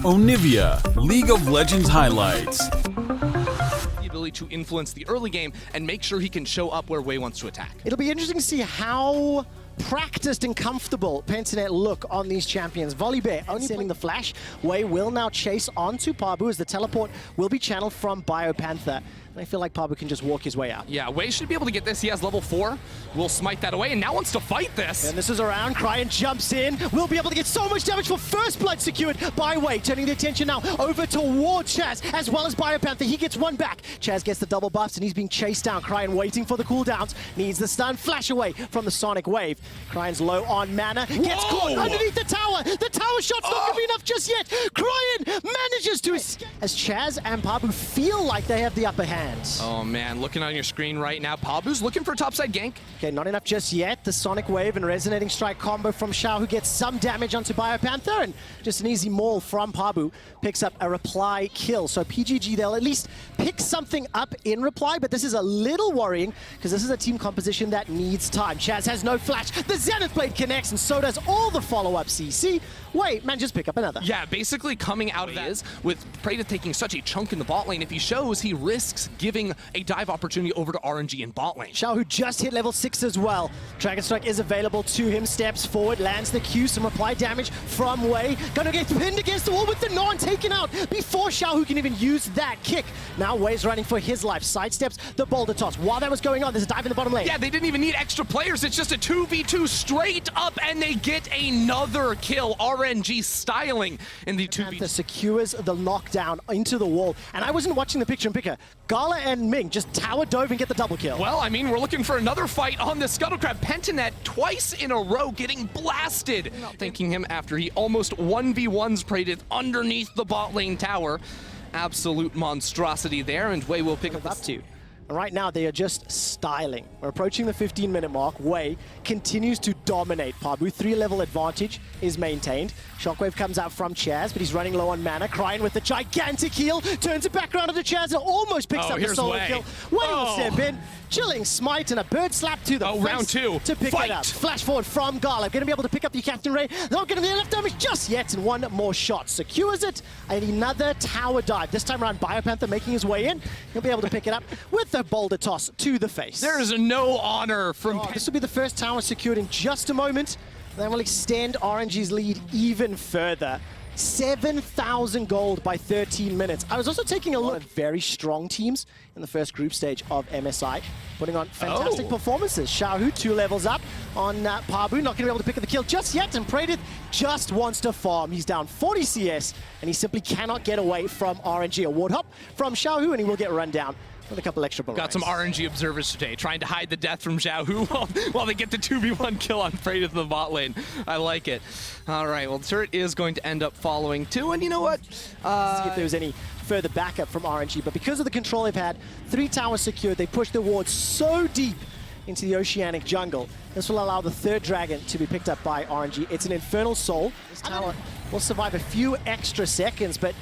Onivia, League of Legends highlights. The ability to influence the early game and make sure he can show up where Wei wants to attack. It'll be interesting to see how practiced and comfortable Pentanet look on these champions. Volibear only sending the flash. Wei will now chase onto Pabu as the teleport will be channeled from Biopanther. And I feel like Pabu can just walk his way out. Yeah, Wei should be able to get this. He has level 4. Will smite that away and now wants to fight this. And this is around. Cryan jumps in. We'll be able to get so much damage for first blood secured by Wei. Turning the attention now over towards Chaz as well as Biopanther. He gets one back. Chaz gets the double buffs and he's being chased down. Cryan waiting for the cooldowns. Needs the stun. Flash away from the Sonic Wave. Cryan's low on mana. Gets caught underneath the tower. The tower shot's not going to be enough just yet. Cryan manages to escape as Chaz and Pabu feel like they have the upper hand. Oh man, looking on your screen right now, Pabu's looking for a topside gank. Okay, not enough just yet. The Sonic Wave and Resonating Strike combo from Xiao, who gets some damage onto Biopanther, and just an easy maul from Pabu picks up a reply kill. So PGG, they'll at least pick something up in reply, but this is a little worrying because this is a team composition that needs time. Chaz has no flash. The Zenith Blade connects, and so does all the follow-up CC. Wait, man, just pick up another. Yeah, basically coming out of that is with Praetor taking such a chunk in the bot lane. If he shows, he risks giving a dive opportunity over to RNG in bot lane. Xiao, who just hit level 6 as well. Dragon Strike is available to him, steps forward, lands the Q, some reply damage from Wei. Gonna get pinned against the wall with the non taken out before Xiao, who can even use that kick. Now Wei's running for his life, sidesteps the boulder toss. While that was going on, there's a dive in the bottom lane. Yeah, they didn't even need extra players. It's just a 2v2 straight up, and they get another kill. RNG styling in the 2v2. Panther secures the knockdown into the wall, and I wasn't watching the picture-in-picture. Gala and Ming just tower dove and get the double kill. Well, I mean, we're looking for another fight on the Scuttlecrab. Pentanet twice in a row getting blasted. Thanking him after he almost 1v1's Praetor underneath the bot lane tower. Absolute monstrosity there, and Wei will pick up to. And right now, they are just styling. We're approaching the 15-minute mark. Wei continues to dominate. Pabu, 3-level advantage is maintained. Shockwave comes out from Chaz, but he's running low on mana. Crying with the gigantic heal, turns it back around to Chaz and almost picks up the solo kill. Wei will step in, chilling smite and a bird slap to the face round 2 to pick it up. Flash forward from Gala, going to be able to pick up the Captain Ray. Not going to be enough damage just yet, and one more shot secures it. And another tower dive. This time around, Biopanther making his way in. He'll be able to pick it up with the boulder toss to the face. There is no honor from... This will be the first tower secured in just a moment. Then we'll extend RNG's lead even further. 7,000 gold by 13 minutes. I was also taking a look at very strong teams in the first group stage of MSI, putting on fantastic performances. Xiaohu 2 levels up on Pabu, not going to be able to pick up the kill just yet, and Praetor just wants to farm. He's down 40 CS, and he simply cannot get away from RNG. A ward hop from Xiaohu, and he will get run down with a couple extra bullets. Got some RNG observers today, trying to hide the death from Xiao Hu while they get the 2v1 kill on Praetor in the bot lane. I like it. All right, well, the turret is going to end up following too, and you know what? See if there was any further backup from RNG, but because of the control they've had, 3 towers secured, they pushed their wards so deep into the oceanic jungle. This will allow the 3rd dragon to be picked up by RNG. It's an Infernal Soul. This tower will survive a few extra seconds, but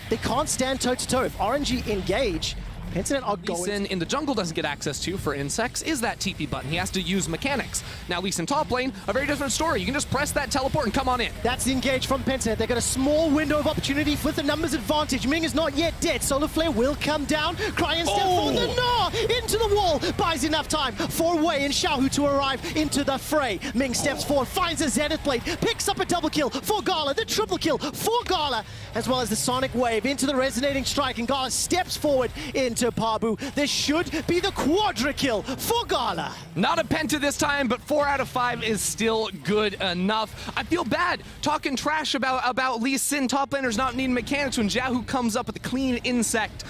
they can't stand toe-to-toe. If RNG engage, Pentanet are going. Lee Sin in the jungle doesn't get access to for insects is that TP button. He has to use mechanics. Now Lee Sin top lane, a very different story. You can just press that teleport and come on in. That's the engage from Pentanet. They got a small window of opportunity with the numbers advantage. Ming is not yet dead. Solar Flare will come down. Cryan step forward. The Gnaw into the wall. Buys enough time for Wei and Xiaohu to arrive into the fray. Ming steps forward, finds a Zenith Blade, picks up a double kill for Gala, the triple kill for Gala, as well as the Sonic Wave into the Resonating Strike, and Gala steps forward into Pabu. This should be the quadra kill for Gala. Not a penta this time, but 4 out of 5 is still good enough. I feel bad talking trash about Lee Sin top laners not needing mechanics when Xiaohu comes up with a clean insect,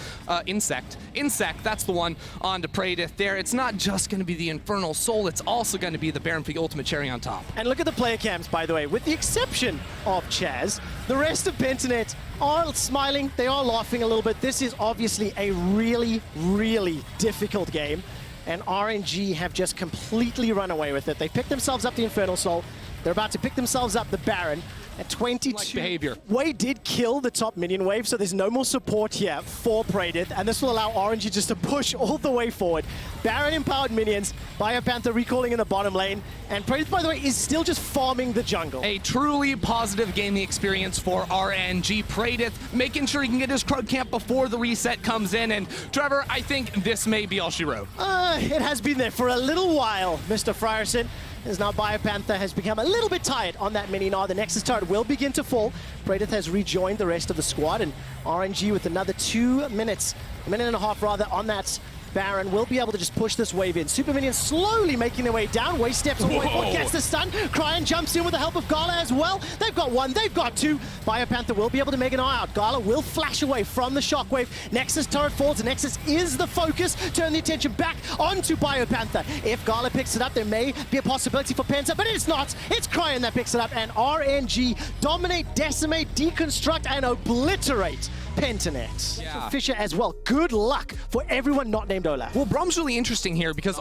that's the one, onto Praetor there. It's not just going to be the Infernal Soul, it's also going to be the Baron for the ultimate cherry on top. And look at the player cams, by the way. With the exception of Chaz, the rest of Pentanet are smiling, they are laughing a little bit. This is obviously a really, really difficult game, and RNG have just completely run away with it. They picked themselves up the Infernal Soul, they're about to pick themselves up the Baron. At 22. Like behavior. Wei did kill the top minion wave, so there's no more support here for Praedith, and this will allow RNG just to push all the way forward. Baron empowered minions, Biopanther recalling in the bottom lane, and Praedith, by the way, is still just farming the jungle. A truly positive gaming experience for RNG. Praedith making sure he can get his Krug camp before the reset comes in, and Trevor, I think this may be all she wrote. It has been there for a little while, Mr. Frierson. As now Biopanther has become a little bit tired on that mini Gnar. The Nexus turret will begin to fall. Praedith has rejoined the rest of the squad, and RNG with another 2 minutes, a minute and a half rather, on that Baron will be able to just push this wave in. Super minions slowly making their way down. Wei steps away, gets the stun. Cryan jumps in with the help of Gala as well. They've got one, they've got two. Biopanther will be able to make an eye out. Gala will flash away from the shockwave. Nexus turret falls. Nexus is the focus. Turn the attention back onto Biopanther. If Gala picks it up, there may be a possibility for Penta, but it's not. It's Cryan that picks it up, and RNG dominate, decimate, deconstruct, and obliterate Pentanet. Yeah. Fisher as well. Good luck for everyone not named Olaf. Well, Brum's really interesting here because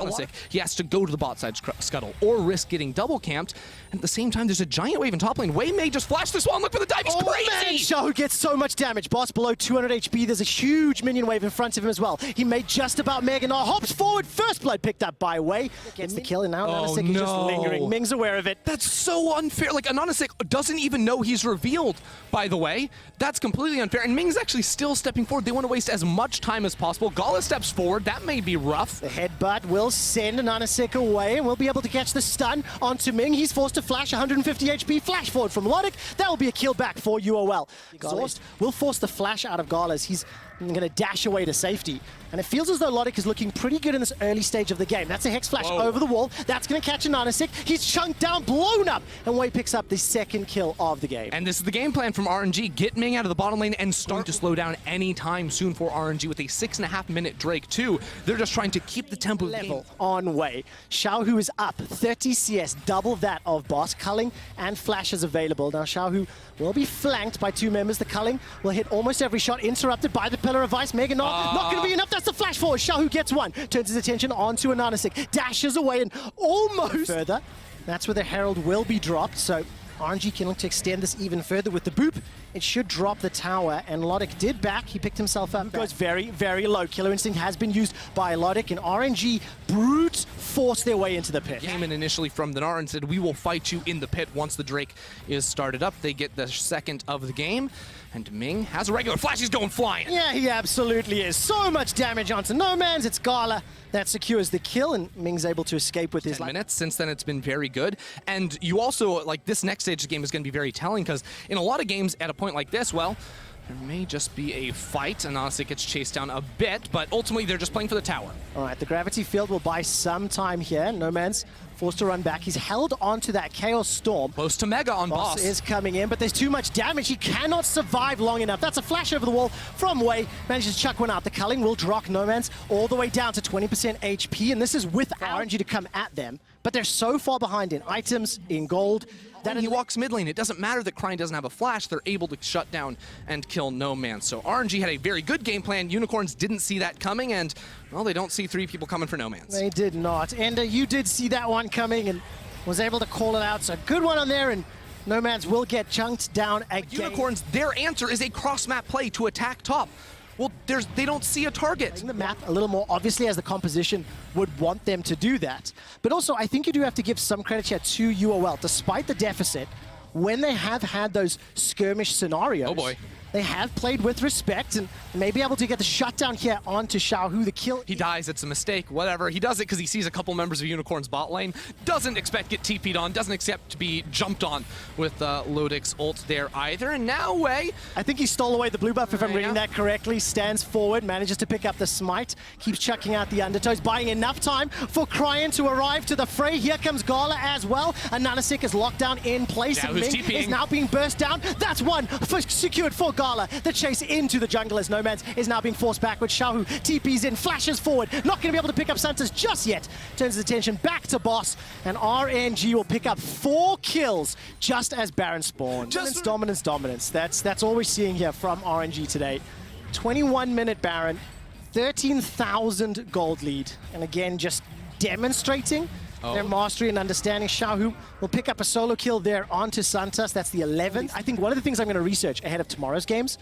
he has to go to the bot side scuttle or risk getting double camped. And at the same time, there's a giant wave in top lane. Wei may just flash this one. Look for the dive. He's crazy. Man, Xiao gets so much damage. Boss below 200 HP. There's a huge minion wave in front of him as well. He made just about Mega Gnar. Hops forward. First blood picked up by Wei. Gets the kill, and now Ananasik is just lingering. Ming's aware of it. That's so unfair. Like, Ananasik doesn't even know he's revealed, by the way. That's completely unfair. And Ming's actually still stepping forward. They want to waste as much time as possible. Gala steps forward. That may be rough. The headbutt will send Ananasik away, and we'll be able to catch the stun onto Ming. He's forced to flash 150 HP. Flash forward from Logic. That will be a kill back for UOL. Exhaust will force the flash out of Gala as he's going to dash away to safety. And it feels as though Logic is looking pretty good in this early stage of the game. That's a Hex Flash over the wall. That's going to catch Ananasik. He's chunked down, blown up, and Wei picks up the second kill of the game. And this is the game plan from RNG. Get Ming out of the bottom lane and start to slow down anytime soon for RNG with a 6.5-minute Drake 2. They're just trying to keep the tempo Level on Wei. Xiaohu is up 30 CS, double that of Boss. Culling and Flash is available. Now Xiaohu will be flanked by two members. The Culling will hit almost every shot, interrupted by the Pillar of Ice. Mega Gnar, not going to be enough. That's the flash forward. Xiaohu gets one, turns his attention onto Ananasik, dashes away and almost further. That's where the Herald will be dropped, so RNG can look to extend this even further with the boop. It should drop the tower, and Logic did back. He picked himself up. Goes very, very low. Killer Instinct has been used by Logic, and RNG brute force their way into the pit. Came in initially from the Gnar and said, we will fight you in the pit once the Drake is started up. They get the second of the game, and Ming has a regular flash. He's going flying. Yeah, he absolutely is. So much damage onto No Man's. It's Gala that secures the kill, and Ming's able to escape with his 10 minutes. Since then, it's been very good. And you also, like, this next stage of the game is going to be very telling, because in a lot of games at a point like this, well, there may just be a fight. Ananasik gets chased down a bit, but ultimately they're just playing for the tower. All right, the gravity field will buy some time here. No Man's forced to run back. He's held onto that Chaos Storm. Close to Mega on Boss. Is coming in, but there's too much damage. He cannot survive long enough. That's a flash over the wall from Wei. Manages to chuck one out. The Culling will drock No Man's all the way down to 20% HP, and this is with RNG to come at them. But they're so far behind in items, in gold. Then he walks mid lane. It doesn't matter that Cryan doesn't have a flash. They're able to shut down and kill No Man. So RNG had a very good game plan. Unicorns didn't see that coming, and, well, they don't see three people coming for No Man's. They did not. And you did see that one coming and was able to call it out. So good one on there, and No Man's will get chunked down again. Unicorns, their answer is a cross-map play to attack top. Well, they don't see a target. The map a little more obviously, as the composition would want them to do that. But also, I think you do have to give some credit here to UOL. Despite the deficit, when they have had those skirmish scenarios, oh boy, they have played with respect and may be able to get the shutdown here onto Xiaohu. The kill. He dies, it's a mistake, whatever. He does it because he sees a couple members of Unicorn's bot lane. Doesn't expect to get TP'd on, doesn't expect to be jumped on with Lodic's ult there either. And now Wei, I think he stole away the blue buff, if I'm reading that correctly. Stands forward, manages to pick up the smite, keeps chucking out the undertows, buying enough time for Cryan to arrive to the fray. Here comes Gala as well. Ananasik is locked down in place. Now and Ming is now being burst down. That's one secured for Gala. The chase into the jungle as No Man's is now being forced backwards. Xiaohu TP's in, flashes forward. Not going to be able to pick up Santos just yet. Turns his attention back to Boss, and RNG will pick up 4 kills just as Baron spawns. Dominance. That's all we're seeing here from RNG today. 21-minute Baron, 13,000 gold lead. And again, just demonstrating Their mastery and understanding. Xiaohu will pick up a solo kill there onto Santas. That's the 11th. I think one of the things I'm going to research ahead of tomorrow's games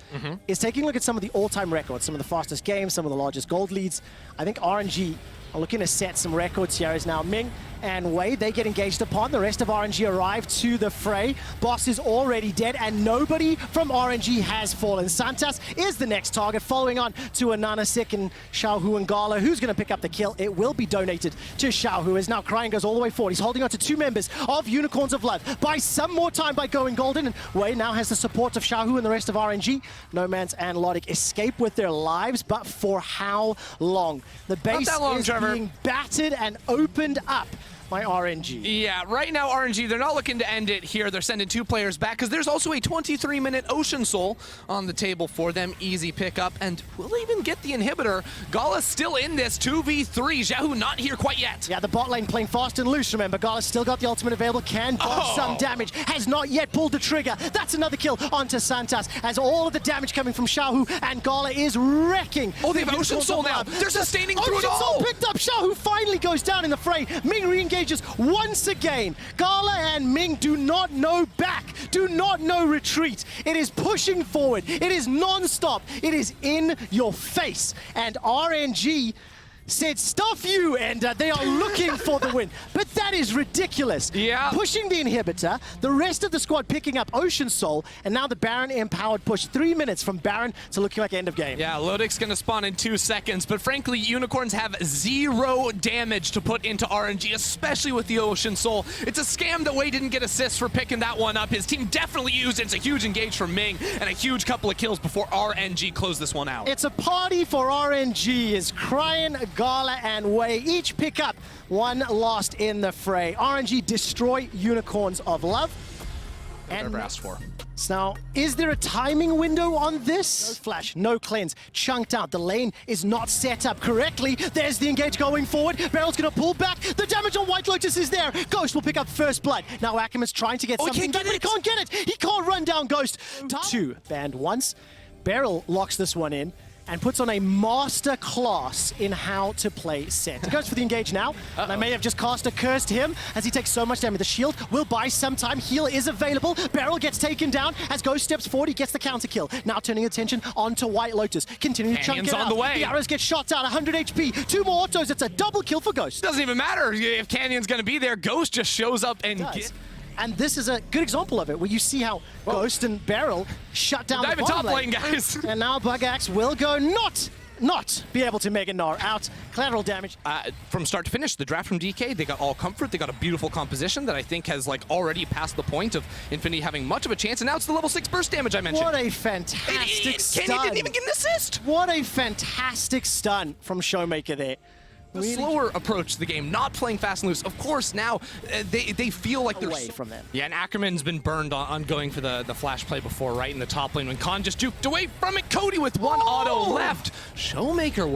is taking a look at some of the all-time records, some of the fastest games, some of the largest gold leads. I think RNG are looking to set some records here as now Ming and Wei, they get engaged upon. The rest of RNG arrive to the fray. Boss is already dead, and nobody from RNG has fallen. Santas is the next target, following on to Ananasik and Xiaohu and Gala. Who's going to pick up the kill? It will be donated to Xiaohu, as now Crying goes all the way forward. He's holding on to two members of Unicorns of Love. Buys some more time by going golden, and Wei now has the support of Xiaohu and the rest of RNG. Nomans and Logic escape with their lives, but for how long? The base is being battered and opened up by RNG. Yeah, right now RNG, they're not looking to end it here. They're sending two players back because there's also a 23-minute Ocean Soul on the table for them. Easy pickup, and we'll even get the inhibitor. Gala's still in this 2v3. Xiaohu not here quite yet. Yeah, the bot lane playing fast and loose. Remember, Gala's still got the ultimate available. Can dodge some damage. Has not yet pulled the trigger. That's another kill onto Santas, as all of the damage coming from Xiaohu, and Gala is wrecking. Oh, they have Ocean Soul now. They're sustaining through it all. Ocean Soul picked up. Xiaohu finally goes down in the fray. Ming re-engages once again. Gala and Ming do not know back, do not know retreat. It is pushing forward. It is non-stop. It is in your face. And RNG said, stuff you, and they are looking for the win. But that is ridiculous. Yeah. Pushing the inhibitor, the rest of the squad picking up Ocean Soul, and now the Baron empowered push. 3 minutes from Baron to looking like end of game. Yeah, Lodic's gonna spawn in 2 seconds, but frankly, Unicorns have 0 damage to put into RNG, especially with the Ocean Soul. It's a scam that Wei didn't get assists for picking that one up. His team definitely used it. It's a huge engage from Ming, and a huge couple of kills before RNG close this one out. It's a party for RNG as Crying, Gala, and Wei each pick up 1 lost in the fray. RNG destroy Unicorns of Love. And never asked for. So now, is there a timing window on this? No flash, no cleanse, chunked out. The lane is not set up correctly. There's the engage going forward. Barrel's gonna pull back. The damage on White Lotus is there. Ghost will pick up first blood. Now Ackerman's trying to get something done, but he can't get it. He can't run down Ghost. 2 banned once. Barrel locks this one in and puts on a master class in how to play set. He goes for the engage now, and I may have just cast a curse to him as he takes so much damage. The shield will buy some time. Heal is available. Barrel gets taken down as Ghost steps forward. He gets the counter kill. Now turning attention onto White Lotus. Continuing to chunk it out. On the way. The arrows get shot out. 100 HP. 2 more autos. It's a double kill for Ghost. Doesn't even matter if Canyon's gonna be there. Ghost just shows up and gets. And this is a good example of it, where you see how Ghost and Barrel shut down the bottom top lane, guys. And now Bugax will go not be able to make a Gnar out. Collateral damage. From start to finish, the draft from DK, they got all comfort. They got a beautiful composition that I think has already passed the point of Infinity having much of a chance. And now it's the level 6 burst damage I mentioned. What a fantastic stun. Canyon didn't even get an assist. What a fantastic stun from Showmaker there. The slower approach to the game, not playing fast and loose. Of course, now they feel like they're away from them. Yeah, and Ackerman's been burned on going for the flash play before, right in the top lane when Khan just juked away from it. Cody with 1 auto left. Showmaker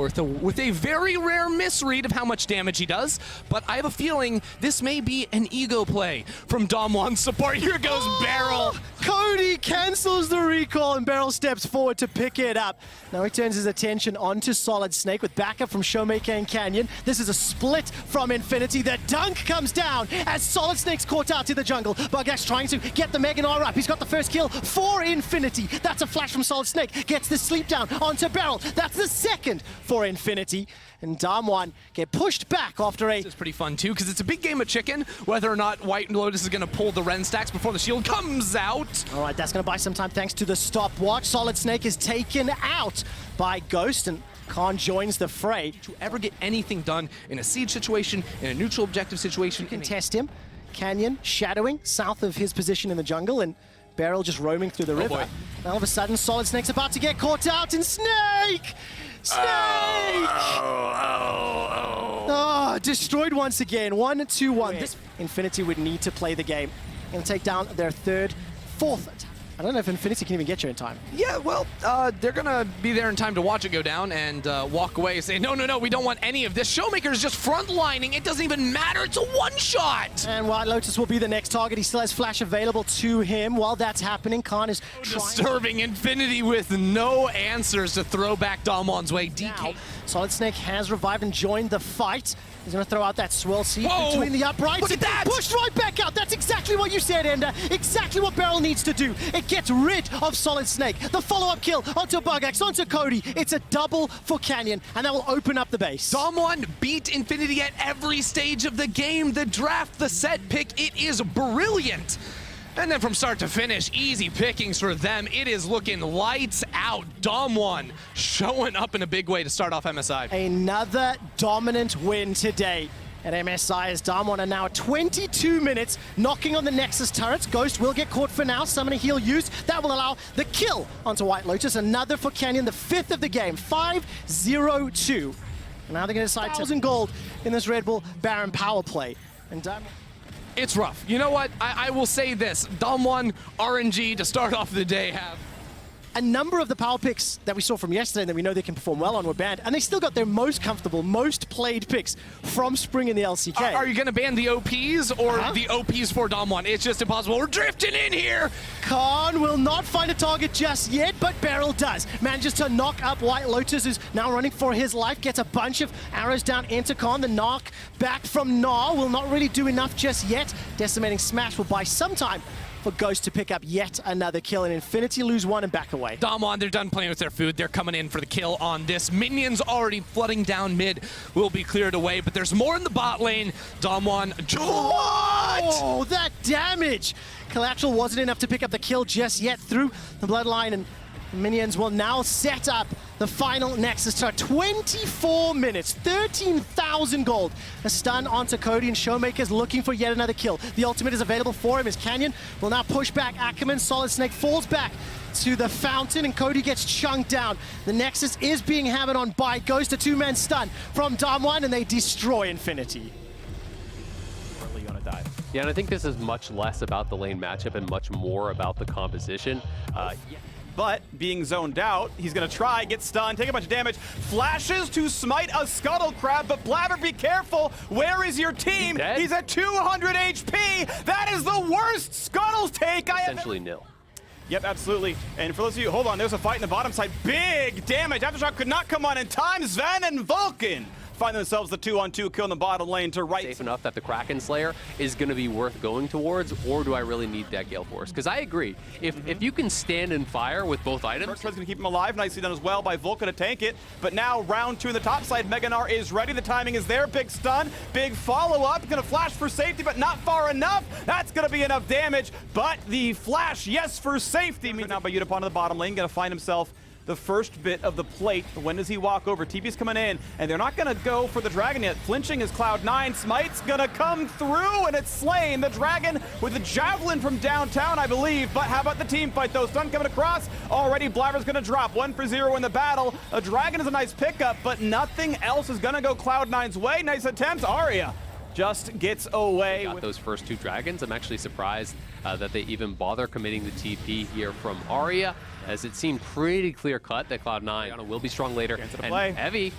with a very rare misread of how much damage he does, but I have a feeling this may be an ego play from Dom1's support. Here goes Barrel. Cody cancels the recall and Barrel steps forward to pick it up. Now he turns his attention onto Solid Snake with backup from Showmaker and Canyon. This is a split from Infinity. The dunk comes down as Solid Snake's caught out to the jungle. Bugax trying to get the Mega Gnar up. He's got the first kill for Infinity. That's a flash from Solid Snake. Gets the sleep down onto Barrel. That's the second for Infinity. And Dam1 get pushed back after a... It's pretty fun too, because it's a big game of chicken, whether or not White Lotus is going to pull the Ren stacks before the shield comes out. All right, that's going to buy some time thanks to the stopwatch. Solid Snake is taken out by Ghost, and Khan joins the fray. To ever get anything done in a siege situation, in a neutral objective situation. You can test him. Canyon shadowing south of his position in the jungle, and Barrel just roaming through the river. Boy. And all of a sudden, Solid Snake's about to get caught out, and Snake! Oh, destroyed once again. 1-2-1. This Infinity would need to play the game and take down their 3rd, 4th. I don't know if Infinity can even get you in time. Yeah, well, they're going to be there in time to watch it go down and walk away and say, no, we don't want any of this. Showmaker is just frontlining. It doesn't even matter. It's a one-shot. And White Lotus will be the next target. He still has flash available to him. While that's happening, Khan is disturbing Infinity with no answers to throw back Dam1's way. DK. Solid Snake has revived and joined the fight. He's going to throw out that swirl seed Whoa! between the uprights. Look at that! Push right back out. That's exactly what you said, Ender. Exactly what Beryl needs to do. It gets rid of Solid Snake. The follow-up kill onto Bugax, onto Cody. It's a double for Canyon, and that will open up the base. Dom1 beat Infinity at every stage of the game. The draft, the set pick, it is brilliant. And then from start to finish, easy pickings for them. It is looking lights out. Dom1 showing up in a big way to start off MSI. Another dominant win today at MSI as Dom1 are now at 22 minutes, knocking on the Nexus turrets. Ghost will get caught for now. Summoning heal used. That will allow the kill onto White Lotus. Another for Canyon, the 5th of the game. 5-0-2. And now they're going to decide 1,000 gold in this Red Bull Baron power play. And It's rough. You know what? I will say this. Dom1, RNG to start off the day have a number of the power picks that we saw from yesterday that we know they can perform well on were banned, and they still got their most comfortable, most played picks from Spring in the LCK. Are you going to ban the OPs or the OPs for Dom1? It's just impossible. We're drifting in here. Khan will not find a target just yet, but Beryl does. Manages to knock up White Lotus, who's now running for his life. Gets a bunch of arrows down into Khan. The knock back from Gnar will not really do enough just yet. Decimating Smash will buy some time for Ghost to pick up yet another kill, and Infinity lose one and back away. Dom1, they're done playing with their food. They're coming in for the kill on this. Minions already flooding down mid will be cleared away, but there's more in the bot lane. Dom1, what? Oh, that damage! Collateral wasn't enough to pick up the kill just yet through the bloodline, and Minions will now set up the final Nexus turret. 24 minutes, 13,000 gold. A stun onto Cody, and Showmaker's looking for yet another kill. The ultimate is available for him as Canyon will now push back Ackerman. Solid Snake falls back to the fountain, and Cody gets chunked down. The Nexus is being hammered on by Ghost. A two-man stun from Dom1, and they destroy Infinity. Yeah, and I think this is much less about the lane matchup and much more about the composition. But being zoned out, he's gonna try, get stunned, take a bunch of damage, flashes to smite a Scuttle Crab, but Blabber, be careful, where is your team? He's at 200 HP! That is the worst Scuttles take I have Essentially nil. Yep, absolutely. And for those of you, hold on, there's a fight in the bottom side. Big damage. Aftershock could not come on in time. Sven and Vulcan find themselves the 2-on-2 kill in the bottom lane to right. Safe enough that the Kraken Slayer is going to be worth going towards, or do I really need that Gale Force? Because I agree, if you can stand and fire with both items. Tries to keep him alive, nicely done as well by Vulcan to tank it. But now round 2 in the top side, Mega Gnar is ready. The timing is there. Big stun, big follow-up. Gonna flash for safety, but not far enough. That's gonna be enough damage. But the flash, yes, for safety. Now by Utapon to the bottom lane, gonna find himself the first bit of the plate. When does he walk over? TP's coming in, and they're not gonna go for the Dragon yet. Flinching is Cloud9. Smite's gonna come through, and it's slain. The Dragon with the Javelin from downtown, I believe. But how about the team fight, though? Stun coming across. Already Blabber's gonna drop. 1-for-0 in the battle. A Dragon is a nice pickup, but nothing else is gonna go Cloud9's way. Nice attempt. Arya just gets away. Got those first two Dragons. I'm actually surprised that they even bother committing the TP here from Arya, as it seemed pretty clear-cut that Cloud9 will be strong later. And Heavy.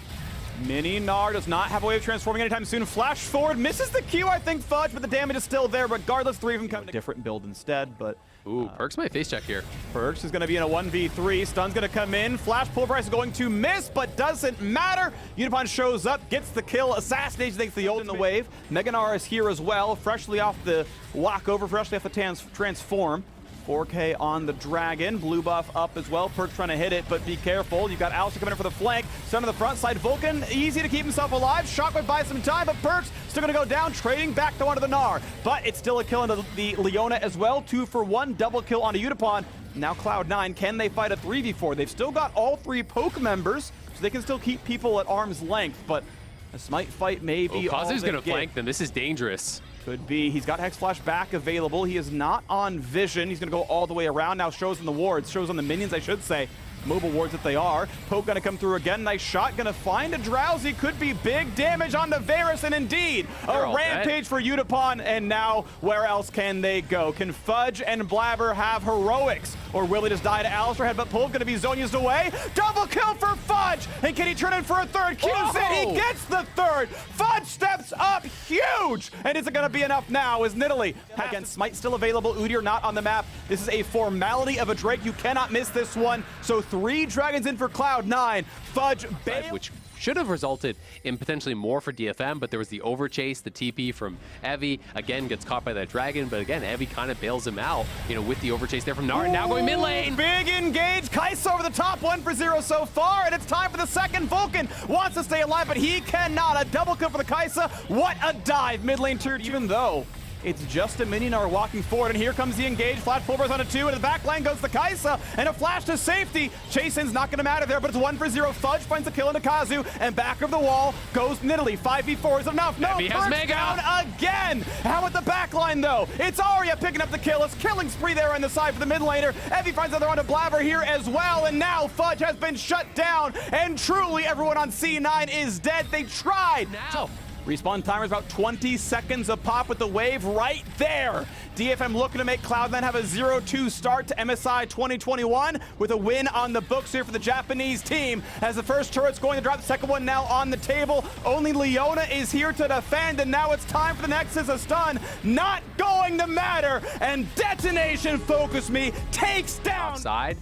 Mini Gnar does not have a way of transforming anytime soon. Flash forward, misses the Q, I think, Fudge, but the damage is still there. Regardless, 3 of them come. Different build instead, but... Ooh, Perks might face check here. Perks is going to be in a 1v3. Stun's going to come in. Flash Pulverize is going to miss, but doesn't matter. Utapon shows up, gets the kill, assassinates, takes the ult in the wave. Mega Gnar is here as well, freshly off the walkover, freshly off the transform. 4K on the Dragon. Blue buff up as well. Perk's trying to hit it, but be careful. You've got Alistair coming in for the flank. Stun on the front side. Vulcan, easy to keep himself alive. Shockwave buys some time, but Perk's still going to go down, trading back to onto the Gnar. But it's still a kill into the Leona as well. 2-for-1, double kill onto Utapon. Now Cloud9, can they fight a 3v4? They've still got all 3 poke members, so they can still keep people at arm's length, but a smite fight may be all Kazu's going to get. flank them. This is dangerous. Could be. He's got Hex Flash back available. He is not on vision. He's going to go all the way around. Now shows on the wards. Shows on the minions, I should say. Mobile wards that they are. Poke going to come through again. Nice shot. Going to find a Drowsy. Could be big damage on the Varus. And indeed, a rampage for Utapon. And now, where else can they go? Can Fudge and Blabber have heroics? Or will he just die to Alistair? Headbutt pull. Going to be Zonia's away. Double kill for Fudge. And can he turn in for a third? Q's it. He gets the third. Fudge steps up huge. And is it going to be enough now? Is Nidalee again? Smite still available. Udyr not on the map. This is a formality of a Drake. You cannot miss this one. So 3 Dragons in for Cloud9. Fudge, Which should have resulted in potentially more for DFM, but there was the overchase, the TP from Evie. Again, gets caught by that dragon, but again, Evie kind of bails him out, you know, with the overchase there from Nart. Now going mid lane. Big engage. Kai'Sa over the top, 1-for-0 so far, and it's time for the second. Vulcan wants to stay alive, but he cannot. A double kill for the Kai'Sa. What a dive. Mid lane tier 2, even though it's just a Mininar walking forward, and here comes the engage. Flash pulvers on a 2, and the back lane goes the Kai'Sa, and a flash to safety. Chasing's not going to matter there, but it's 1-for-0. Fudge finds the kill into Kazu, and back of the wall goes Nidalee. 5v4 is enough. No, Perkz down again. How about the back line, though? It's Arya picking up the kill. It's killing spree there on the side for the mid laner. Evie finds another round of Blabber here as well, and now Fudge has been shut down, and truly everyone on C9 is dead. They tried. Now. Respawn timer is about 20 seconds a pop with the wave right there. DFM looking to make Cloud9 have a 0-2 start to MSI 2021 with a win on the books here for the Japanese team. As the first turret's going to drop, the second one now on the table. Only Leona is here to defend, and now it's time for the Nexus. A stun not going to matter, and Detonation Focus Me takes down. Side,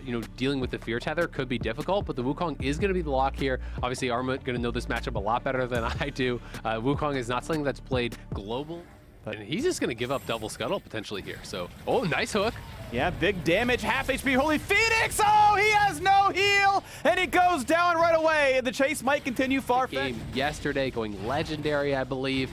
you know, dealing with the Fear Tether could be difficult, but the Wukong is going to be the lock here. Obviously, Armut going to know this matchup a lot better than I do. Wukong is not something that's played global, and he's just going to give up double scuttle potentially here. So, oh, nice hook. Yeah, big damage, half HP. Holy Phoenix! Oh, he has no heal, and he goes down right away. The chase might continue. Farfetch Game yesterday, going legendary, I believe,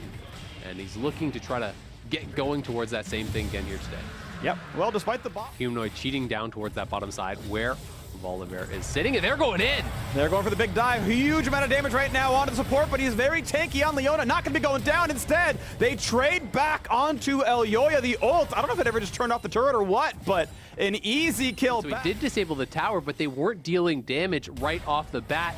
and he's looking to try to get going towards that same thing again here today. Yep. Well, despite the bot, Humanoid cheating down towards that bottom side where Volibear is sitting, and they're going in. They're going for the big dive. Huge amount of damage right now onto the support, but he's very tanky on Leona. Not going to be going down. Instead, they trade back onto Elyoya. The ult, I don't know if it ever just turned off the turret or what, but an easy kill. So he did disable the tower, but they weren't dealing damage right off the bat.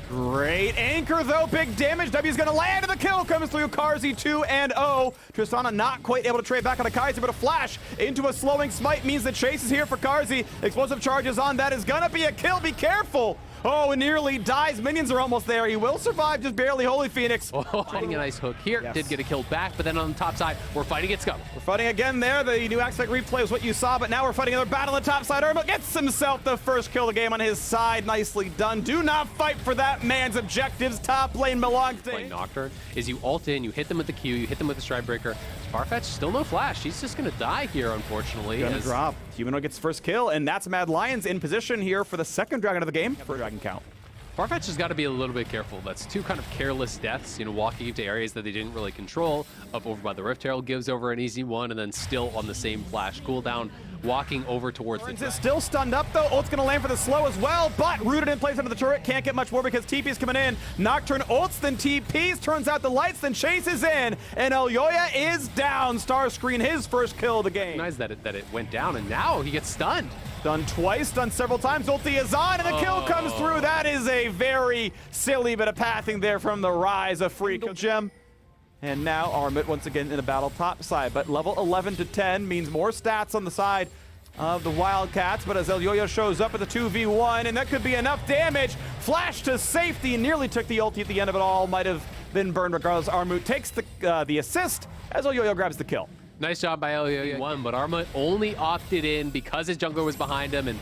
Great anchor, though. Big damage. W's going to land, and the kill comes through. Carzzy 2-0. Tristana not quite able to trade back on a Kai'Sa, but a flash into a slowing smite means the chase is here for Carzzy. Explosive charges on. That is going to be a kill. Be careful. Oh, and nearly dies. Minions are almost there. He will survive, just barely. Holy Phoenix. Oh, fighting a nice hook here. Yes. Did get a kill back, but then on the top side, we're fighting at Scuttle. We're fighting again there. The new aspect replay was what you saw, but now we're fighting another battle on the top side. Irma gets himself the first kill of the game on his side. Nicely done. Do not fight for that man's objectives. Top lane belongs to him. Nocturne is you ult in, you hit them with the Q, you hit them with the Stride Breaker. Farfetch still no flash. He's just going to die here, unfortunately. Gonna drop. Humanoid gets first kill, and that's Mad Lions in position here for the second dragon of the game for a dragon count. Farfetch has got to be a little bit careful. That's two kind of careless deaths, you know, walking into areas that they didn't really control. Up over by the Rift Herald gives over an easy one, and then still on the same flash cooldown, walking over towards the Is still stunned up, though. Ult's going to land for the slow as well, but rooted in place under the turret. Can't get much more because TP's coming in. Nocturne ults, then TP's, turns out the lights, then chases in, and Elyoya is down. Starscreen, his first kill of the game. Recognize that it went down, and now he gets stunned. Done twice, done several times. Ulti is on, and the kill comes through. That is a very silly bit of pathing there from the Rise of Free Gem. And now Armut once again in the battle top side, but level 11 to 10 means more stats on the side of the Wildcats, but as Elyoya shows up at the 2v1, and that could be enough damage. Flash to safety, nearly took the ulti at the end of it all. Might have been burned regardless. Armut takes the assist as Elyoya grabs the kill. Nice job by Elyoya. But Armut only opted in because his jungler was behind him, and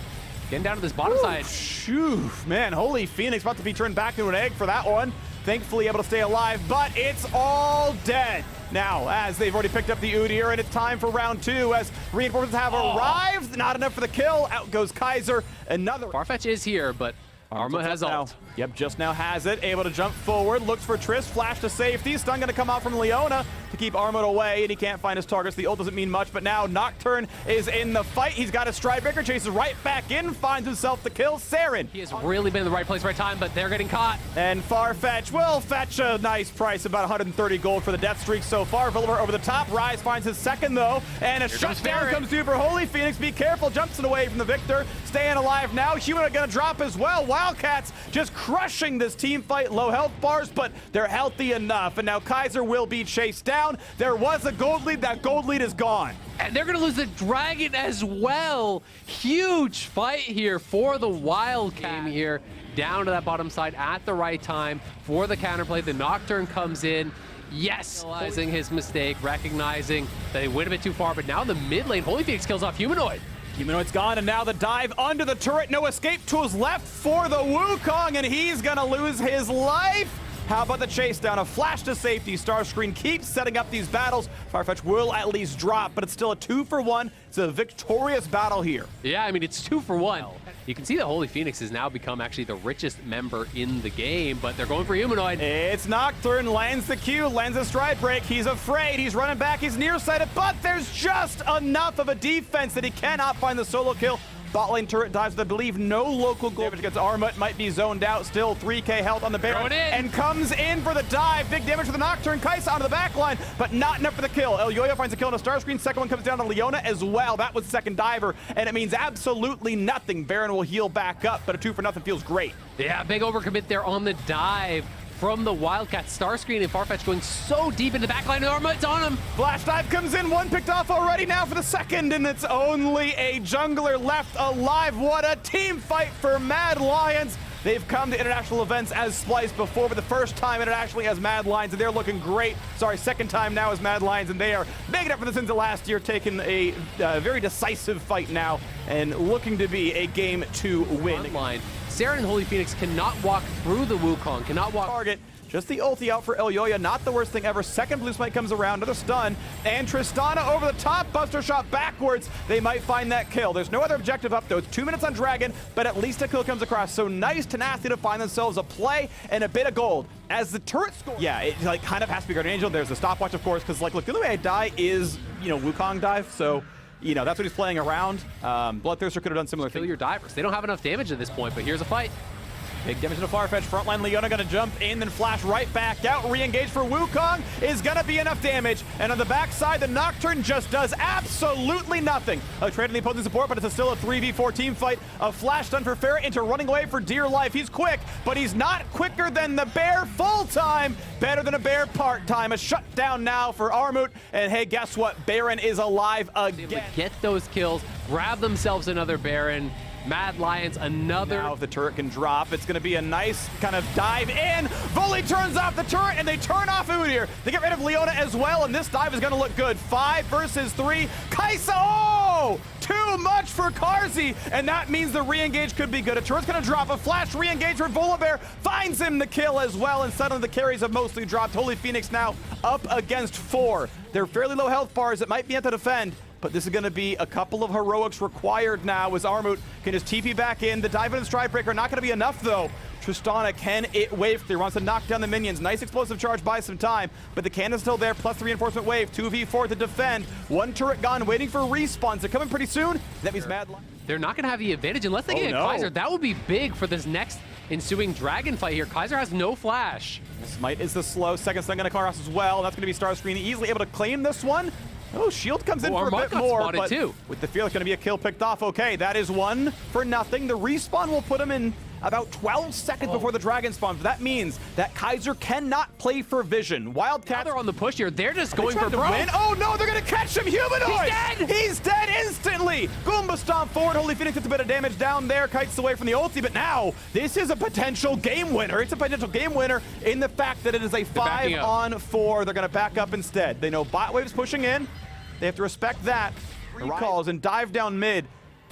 getting down to this bottom side. Shoo, man, Holy Phoenix about to be turned back into an egg for that one. Thankfully able to stay alive, but it's all dead. Now, as they've already picked up the Udyr, and it's time for round 2 as reinforcements have arrived. Not enough for the kill. Out goes Kaiser. Another. Farfetch is here, but Armut has ult. Yep, just now has it. Able to jump forward. Looks for Trist. Flash to safety. Stun going to come out from Leona to keep Armut away, and he can't find his targets. The ult doesn't mean much, but now Nocturne is in the fight. He's got a Stride Breaker. Chases right back in. Finds himself the kill. Saren. He has really been in the right place, right time, but they're getting caught. And Farfetch will fetch a nice price, about 130 gold for the death streak so far. Volibear over the top. Rise finds his second, though, and a shutdown comes through for Holy Phoenix. Be careful. Jumps it away from the victor. Staying alive now. Humanoid going to drop as well. Wildcats just crushing this team fight. Low health bars, but they're healthy enough. And now Kaiser will be chased down. There was a gold lead. That gold lead is gone. And they're going to lose the dragon as well. Huge fight here for the Wildcat here. Down to that bottom side at the right time for the counterplay. The Nocturne comes in. Yes, realizing his mistake, recognizing that he went a bit too far, but now the mid lane, Holy Phoenix kills off Humanoid. Humanoid's gone, and now the dive under the turret. No escape tools left for the Wukong, and he's gonna lose his life. How about the chase down? A flash to safety. Starscreen keeps setting up these battles. Farfetch will at least drop, but it's still a 2-for-1. It's a victorious battle here. Yeah, I mean, it's 2-for-1. You can see that Holy Phoenix has now become actually the richest member in the game, but they're going for Humanoid. It's Nocturne, lands the Q, lands a stride break. He's afraid, he's running back, he's nearsighted, but there's just enough of a defense that he cannot find the solo kill. Bot lane turret dives with, I believe, no local gold. Damage against Armut, might be zoned out. Still 3k health on the Baron. And comes in for the dive. Big damage for the Nocturne. Kai'Sa onto the back line, but not enough for the kill. Elyoya finds a kill on a Starscreen. Second one comes down to Leona as well. That was second diver, and it means absolutely nothing. Baron will heal back up, but a 2-for-0 feels great. Yeah, big overcommit there on the dive from the Wildcat. Starscreen and Farfetch going so deep into the backline, and Armut's on him. Flash dive comes in, one picked off already now for the second, and it's only a jungler left alive. What a team fight for Mad Lions. They've come to international events as Splice before, but the first time internationally as Mad Lions, and they're looking great. Sorry, second time now as Mad Lions, and they are making up for the sins of last year, taking a very decisive fight now, and looking to be a game to win. Line. Sarah and Holy Phoenix cannot walk through the Wukong, cannot walk. Target. Just the ulti out for Elyoya, not the worst thing ever. Second blue smite comes around, another stun, and Tristana over the top, buster shot backwards. They might find that kill. There's no other objective up though. It's 2 minutes on Dragon, but at least a kill comes across. So nice tenacity to find themselves a play and a bit of gold. As the turret scores, yeah, it like kind of has to be Guardian Angel. There's a stopwatch, of course, because like look, the only way I die is, you know, Wukong dive. So, you know, that's what he's playing around. Bloodthirster could have done similar things. Kill your divers. They don't have enough damage at this point, but here's a fight. Big damage to Farfetch. Frontline Leona gonna jump in, then flash right back out. Re-engage for Wukong is gonna be enough damage. And on the backside, the Nocturne just does absolutely nothing. A trade in the opposing support, but it's still a 3v4 team fight. A flash done for Ferret into running away for dear life. He's quick, but he's not quicker than the Bear full-time. Better than a Bear part-time. A shutdown now for Armut. And hey, guess what? Baron is alive again. Get those kills, grab themselves another Baron. Mad Lions, another. Now if the turret can drop, it's going to be a nice kind of dive in. Volley turns off the turret, and they turn off Udyr. They get rid of Leona as well, and this dive is going to look good. 5 versus 3. Kai'Sa, oh! Too much for Carzzy, and that means the re-engage could be good. A turret's going to drop. A flash re-engage for Volibear finds him the kill as well, and suddenly the carries have mostly dropped. Holy Phoenix now up against 4. They're fairly low health bars. It might be able to defend, but this is going to be a couple of heroics required now as Armut can just TP back in. The dive and the stride breaker not going to be enough though. Tristana, can it wave clear? Wants to knock down the minions. Nice explosive charge, buys some time, but the cannon's still there, plus the reinforcement wave. 2v4 to defend. One turret gone, waiting for respawns. They're coming pretty soon. That means Mad Lions. They're not going to have the advantage unless they get Kai'Sa. That would be big for this next ensuing Dragon fight here. Kai'Sa has no flash. Smite is the slow. Second stun going to come across as well. That's going to be Starscreen easily able to claim this one. Oh, shield comes in for a bit more, but too. With the Fearless going to be a kill picked off. Okay, that is 1 for nothing. The respawn will put him in about 12 seconds before the dragon spawns. That means that Kai'Sa cannot play for vision. Wildcats, they're on the push here. They're just going for broke. Win. Oh no, they're going to catch him. Humanoid! He's dead! He's dead instantly! Goomba stomp forward. Holy Phoenix gets a bit of damage down there. Kites away from the ulti, but now this is a potential game winner. It's a potential game winner in the fact that it is a 5-on-4. They're going to back up instead. They know bot wave's pushing in. They have to respect that. Recalls and dive down mid.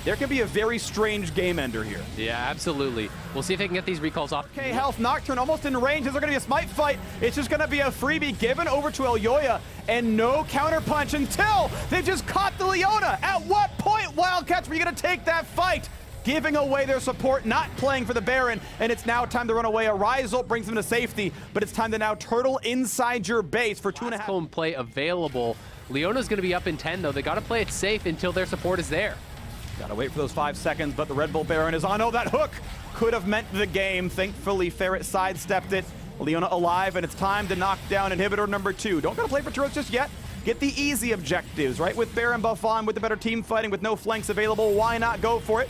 There can be a very strange game ender here. Yeah, absolutely. We'll see if they can get these recalls off. Okay, health, Nocturne almost in range. Is there going to be a smite fight? It's just going to be a freebie given over to Elyoya, and no counter punch until they just caught the Leona. At what point, Wildcats, were you going to take that fight? Giving away their support, not playing for the Baron, and it's now time to run away. A Rise ult brings them to safety, but it's time to now turtle inside your base for 2.5. Home play available. Leona's going to be up in 10, though. They got to play it safe until their support is there. Gotta wait for those 5 seconds, but the Red Bull Baron is on. Oh, that hook could have meant the game. Thankfully, Ferret sidestepped it. Leona alive, and it's time to knock down inhibitor number 2. Don't gotta play for turrets just yet. Get the easy objectives, right? With Baron buff on, with the better team fighting, with no flanks available, why not go for it?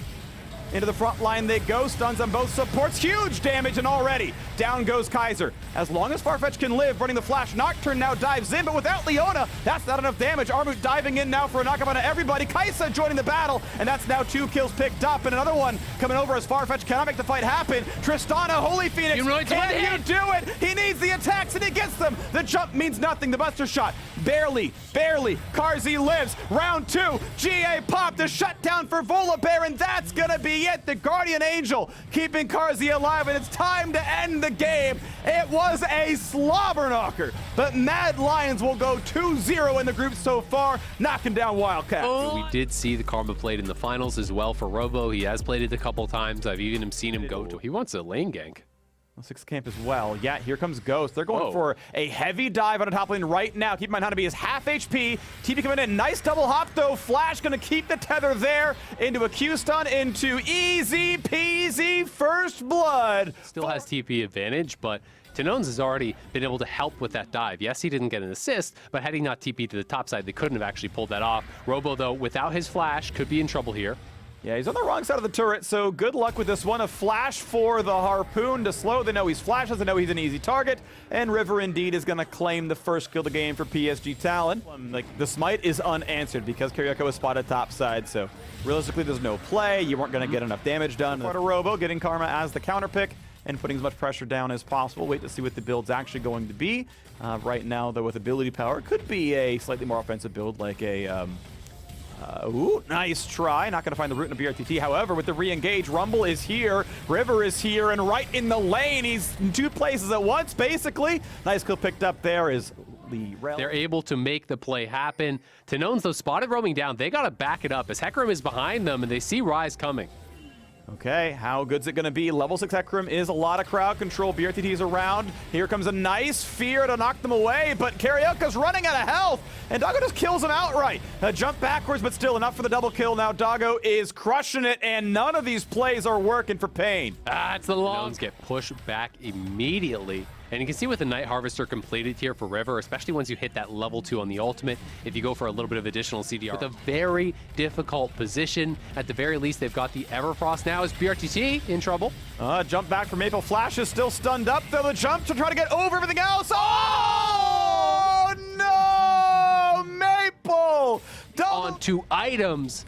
Into the front line they go. Stuns on both supports. Huge damage, and already down goes Kaiser. As long as Farfetch can live, running the flash. Nocturne now dives in, but without Leona, that's not enough damage. Armut diving in now for a knockup on everybody. Kaisa joining the battle, and that's now 2 kills picked up, and another one coming over as Farfetch cannot make the fight happen. Tristana, Holy Phoenix, can you do it? He needs the attacks, and he gets them. The jump means nothing. The buster shot, barely. Carzzy lives. Round 2, GA popped the shutdown for Volibear, and that's gonna be it. The Guardian Angel keeping Carzzy alive, and it's time to end the game. It was a slobber knocker, but Mad Lions will go 2-0 in the group so far, knocking down Wildcat. We did see the Karma played in the finals as well for Robo. He has played it a couple times. I've even seen him go to. He wants a lane gank. 6 camp as well. Yeah, here comes Ghost. They're going for a heavy dive on the top lane right now. Keep in mind, Hanabi is half HP. TP coming in. Nice double hop, though. Flash going to keep the tether there. Into a Q stun, into easy peasy first blood. Still has TP advantage, but Tinones has already been able to help with that dive. Yes, he didn't get an assist, but had he not TP'd to the top side, they couldn't have actually pulled that off. Robo, though, without his flash, could be in trouble here. Yeah, he's on the wrong side of the turret, so good luck with this one. A flash for the Harpoon to slow. They know he's flashes, they know he's an easy target, and River indeed is going to claim the first kill of the game for PSG Talon. Like, the smite is unanswered because Karyoko was spotted top side, so realistically there's no play. You weren't going to get enough damage done. Part of Robo getting Karma as the counter pick and putting as much pressure down as possible. Wait to see what the build's actually going to be. Right now, though, with ability power, it could be a slightly more offensive build like a... ooh, nice try. Not going to find the root in a BRTT. However, with the re-engage, Rumble is here, River is here, and right in the lane. He's in 2 places at once, basically. Nice kill picked up there is the Rel. They're able to make the play happen. Tinones, though, spotted roaming down. They got to back it up as Hecarim is behind them, and they see Ryze coming. Okay, how good's it going to be? Level 6 Hecarim is a lot of crowd control. BRTT's around. Here comes a nice fear to knock them away, but Karyoka's running out of health, and Doggo just kills him outright. A jump backwards, but still enough for the double kill. Now Doggo is crushing it, and none of these plays are working for Pain. It's the long. Get pushed back immediately. And you can see with the Night Harvester completed here for River, especially once you hit that level 2 on the ultimate, if you go for a little bit of additional CDR. With a very difficult position. At the very least, they've got the Everfrost now. Is BRTT in trouble? Jump back for Maple. Flash is still stunned up, though. The jump to try to get over everything else. Oh, no! Maple! On 2 items.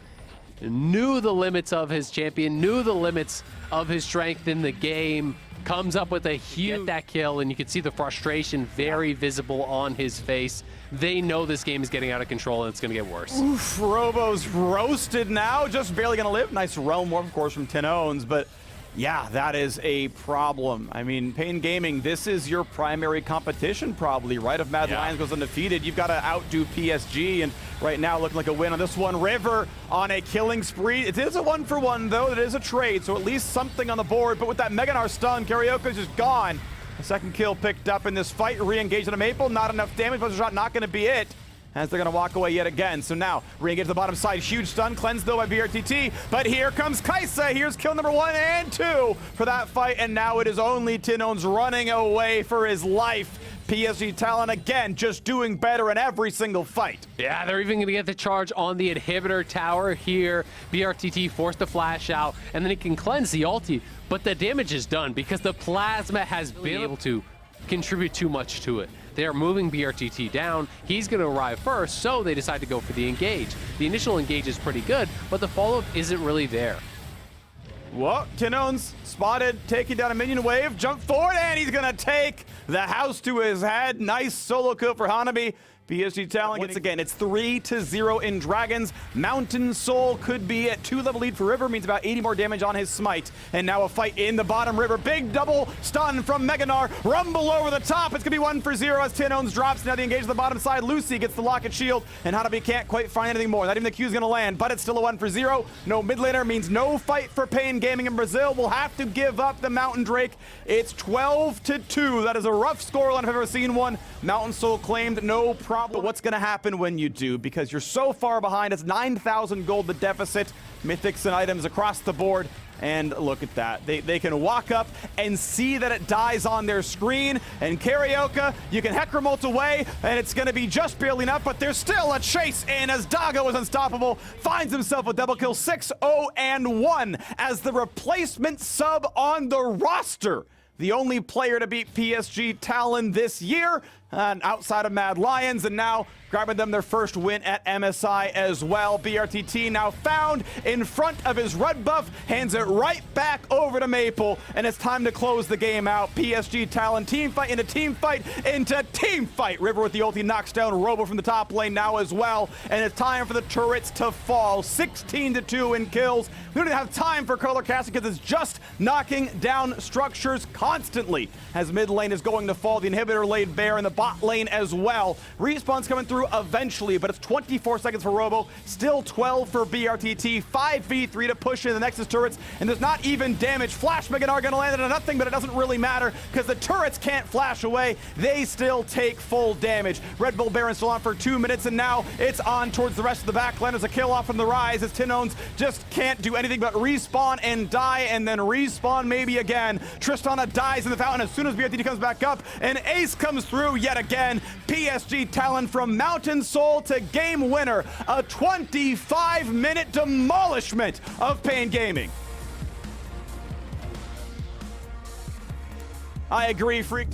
Knew the limits of his champion, knew the limits of his strength in the game. Comes up with a huge get that kill, and you can see the frustration very visible on his face. They know this game is getting out of control, and it's going to get worse. Oof, Robo's roasted now, just barely going to live. Nice realm warp, of course, from Tinones, but yeah, that is a problem. I mean, Pain Gaming, this is your primary competition probably, right? If Mad Lions goes undefeated, you've got to outdo PSG, and right now looking like a win on this one. River on a killing spree. It is a 1-for-1, though. It is a trade, so at least something on the board, but with that Meganar stun, Karyoka's just gone. The second kill picked up in this fight. Re-engaged on a Maple, not enough damage, but the shot not going to be it, as they're going to walk away yet again. So now, re-engage to the bottom side. Huge stun, cleansed though by BRTT. But here comes Kaisa. Here's kill number 1 and 2 for that fight. And now it is only Tinones running away for his life. PSG Talon again, just doing better in every single fight. Yeah, they're even going to get the charge on the inhibitor tower here. BRTT forced the flash out, and then he can cleanse the ulti. But the damage is done because the plasma has been able to contribute too much to it. They are moving BRTT down. He's going to arrive first, so they decide to go for the engage. The initial engage is pretty good, but the follow-up isn't really there. Whoa, Tinones spotted, taking down a minion wave, jump forward, and he's going to take the house to his head. Nice solo kill for Hanabi. PSG Talon, once again, it's 3-0 in Dragons. Mountain Soul could be at 2-level lead for River, means about 80 more damage on his smite. And now a fight in the bottom river. Big double stun from Meganar. Rumble over the top. It's going to be 1-0 as Tinones drops. Now the engage to the bottom side. Lucy gets the locket shield, and Hanabi can't quite find anything more. Not even the Q is going to land, but it's still a 1-0. No mid laner means no fight for Pain Gaming in Brazil. We'll have to give up the Mountain Drake. It's 12-2. That is a rough scoreline if I've ever seen one. Mountain Soul claimed no problem. But what's going to happen when you do? Because you're so far behind. It's 9,000 gold the deficit. Mythics and items across the board. And look at that. They can walk up and see that it dies on their screen. And Karaoke, you can Hecarim ult away, and it's going to be just barely enough, but there's still a chase in as Dago is unstoppable, finds himself a double kill, 6-0-1 as the replacement sub on the roster. The only player to beat PSG Talon this year, outside of Mad Lions, and now grabbing them their first win at MSI as well. BRTT now found in front of his red buff, hands it right back over to Maple, and it's time to close the game out. PSG Talon team fight into team fight into team fight. River with the ulti knocks down Robo from the top lane now as well, and it's time for the turrets to fall. 16-2 in kills. We don't even have time for color casting because it's just knocking down structures constantly as mid lane is going to fall. The inhibitor laid bare in the bot lane as well. Respawn's coming through eventually, but it's 24 seconds for Robo, still 12 for BRTT, 5v3 to push in the Nexus turrets, and there's not even damage. Flash Meganar gonna land into nothing, but it doesn't really matter because the turrets can't flash away. They still take full damage. Red Bull Baron still on for 2 minutes, and now it's on towards the rest of the backline as a kill off from the Rise as Tinones just can't do anything but respawn and die, and then respawn maybe again. Tristana dies in the fountain as soon as BRTT comes back up, and Ace comes through yet again. PSG Talon from Mountain Soul to game winner. A 25-minute demolishment of Pain Gaming. I agree, Freak.